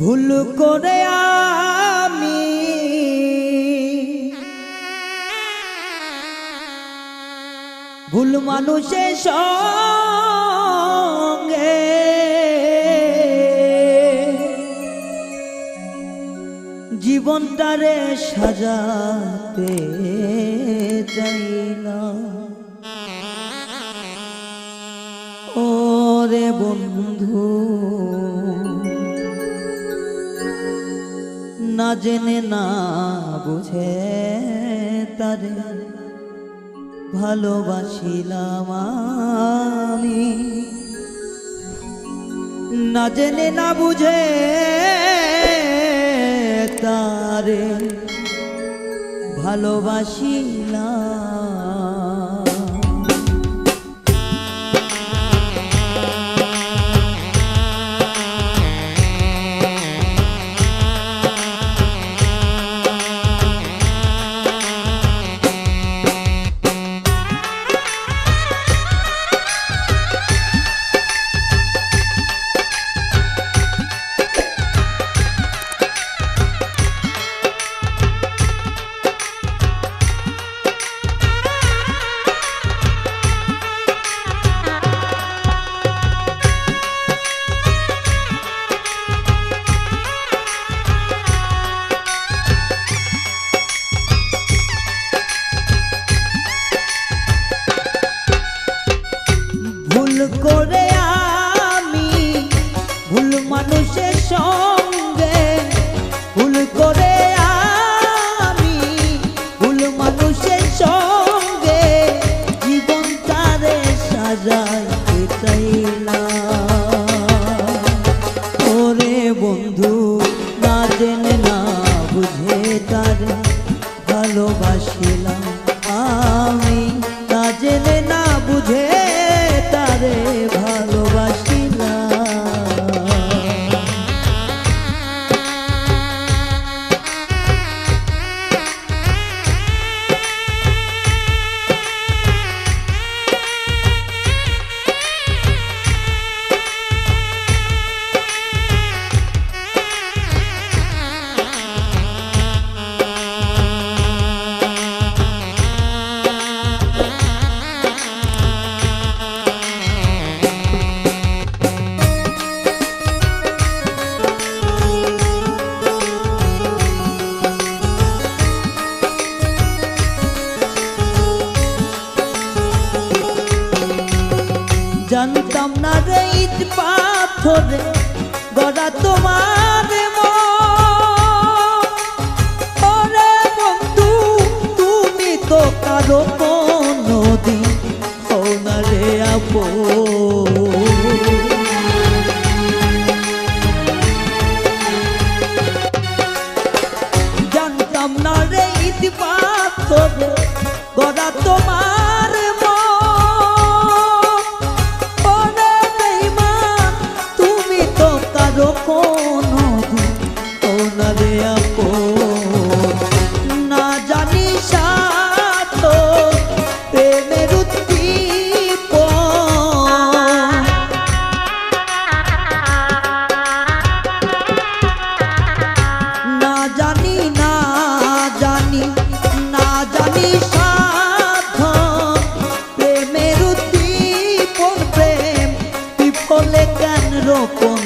ভুল করে আমি ভুল মানুষের সঙ্গে জীবনটারে সাজাতে চাইলাম। ওরে বন্ধু, না জেনে না বুঝে তারে ভালোবাসিলাম আমি, না জেনে না বুঝে তারে ভালোবাসিলাম। ভুল করে আমি ভুল মানুষের সঙ্গে, ভুল করে আমি ভুল মানুষের সঙ্গে জীবনটারে সাজাইতে চাইলাম। ওরে বন্ধু, না জেনে না বুঝে তারে ভালোবাসিলাম আমি, না জেনে না বুঝে তারে ভালোবাসিলাম। জানতাম না রে ইট পাথরে গড়া তোমার মন। ওরে বন্ধু, তুমি তো কারো কোনদিন হও না রে আপন। জানতাম না রে ইট পাথরে গড়া তোমার মন। না জানি সাত প্রেমের উদ্দীপন, না জানি না জানি না জানি সাধ প্রেমের উদ্দীপন। প্রেম বিফলে কেন রোপণ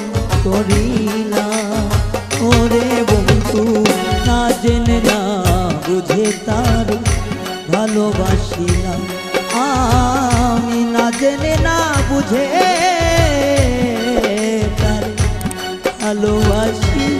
করিলাম। ওরে বন্ধু, না জেনে না বুঝে তার ভালোবাসিলাম আমি, না জেনে না বুঝে তার ভালোবাসিলাম।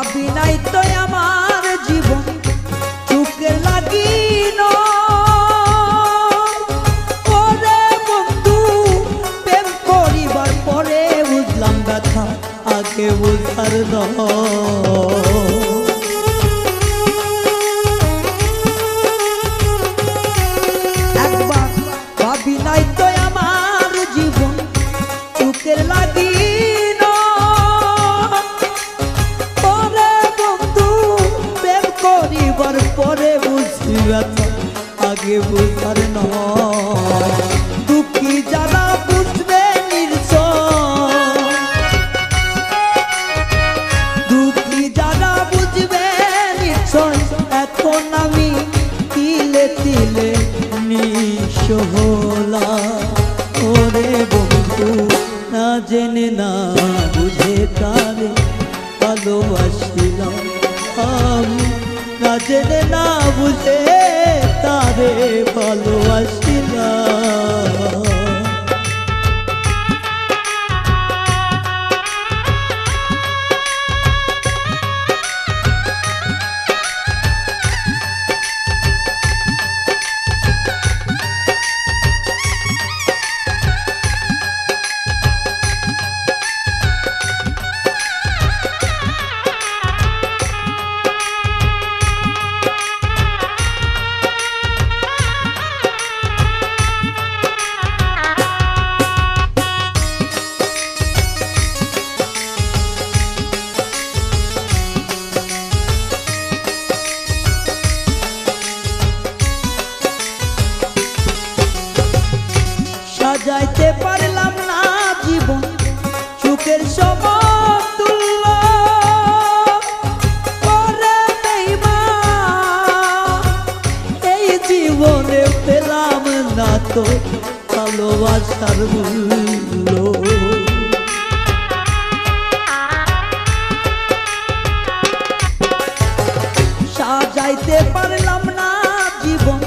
ভাবি নাই তো আমার জীবন চুকে লাগিল ওরে বন্ধু প্রেম করিবার পরে বুঝলাম ব্যথা আগে বুঝার একবার ভাবি নাই তো আমার জীবন চুকে লাগিল ওরে বন্ধু প্রেম করিবার পরে বুঝি ব্যথা আগে বুঝার নয় দুঃখী যারা বুঝবে দুঃখী যারা বুঝবে নিশ্চয় এখন আমি তিলে তিলে নিঃস্ব হলাম ওরে বন্ধু না জেনে না বুঝে তারে ভালোবাসিলাম আমি না জেনে না বুঝে তারে ভালোবাসিলাম সাজাইতে পারলাম না জীবন সুখের সমতুল্য ওরে বেঈমান এই জীবনে পেলাম না তো ভালোবাসার মূল্য সাজাইতে পারলাম না জীবন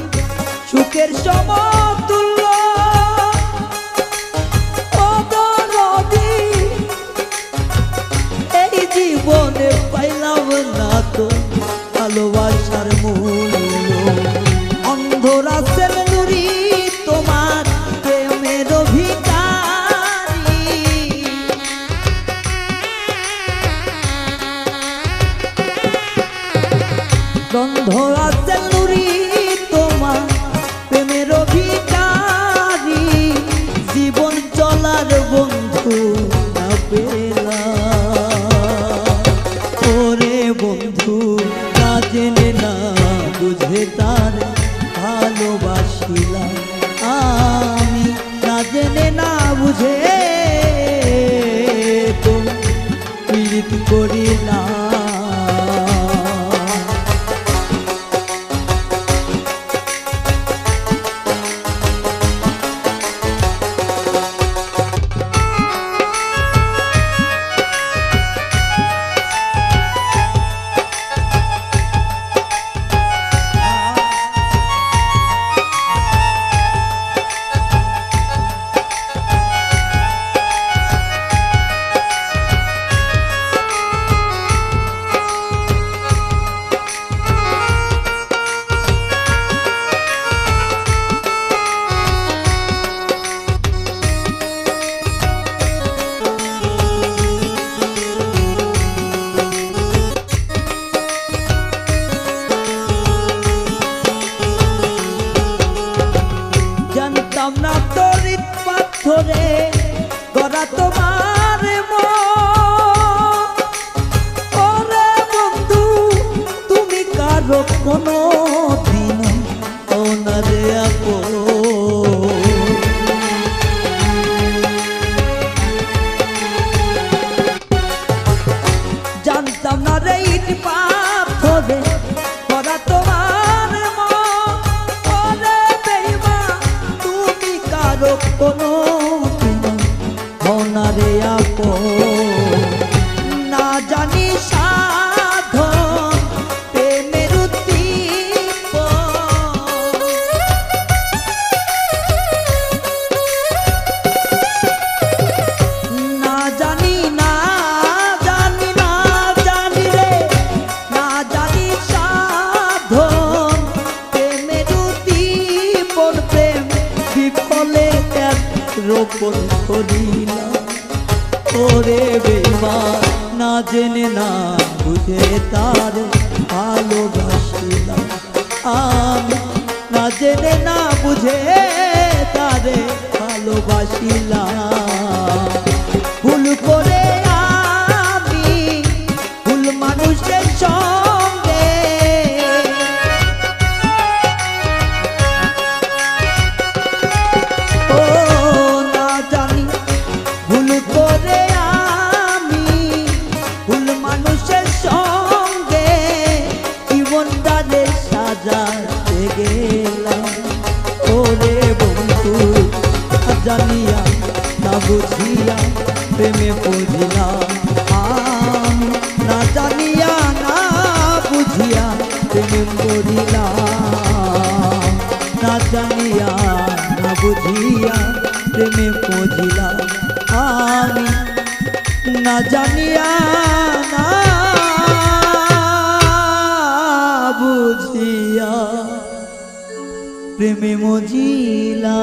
সুখের সমতুল্য জীবনে পাইলাম না তো ভালোবাসার মূল্য অন্ধরাসের নুরি তোমার প্রেমের ভিখারি অন্ধরাসের নুরি তোমার প্রেমের ভিখারি জীবন চলার বন্ধু না পেলাম ওরে বন্ধু না জেনে না বুঝে তার ভালোবাসিলাম আমি না জেনে না বুঝে তো পীড়িত করিলাম আমরা তরিত পাথরে গড়া তোমার ওরে বন্ধু তুমি কারো কোনো দিন ওনারে আপো জানতাম না রে ইট পাথরে গড়া তোমার কোনো হনারে আপো না জানি সাধন প্রেমের না জানি রে গোপন করিলাম। ওরে বেঈমান না জেনে না বুঝে তারে ভালোবাসিলাম। আমি না জেনে না বুঝে তারে ভালোবাসিলাম। ভুল করে আমি ভুল মানুষের সঙ্গে ও না জানি ভুল করে আমি ভুল মানুষের সঙ্গে জীবনটারে সাজাতে গেলাম। ওরে বন্ধু জানিয়া না বুঝিয়া প্রেমে পড়িলাম। আমি না জানিয়া না বুঝিয়া প্রেমে পড়িলাম। না জানিয়া না বুঝিয়া প্রেমে পড়িলাম। আমি না জানিয়া না বুঝিয়া প্রেমে মজিলা।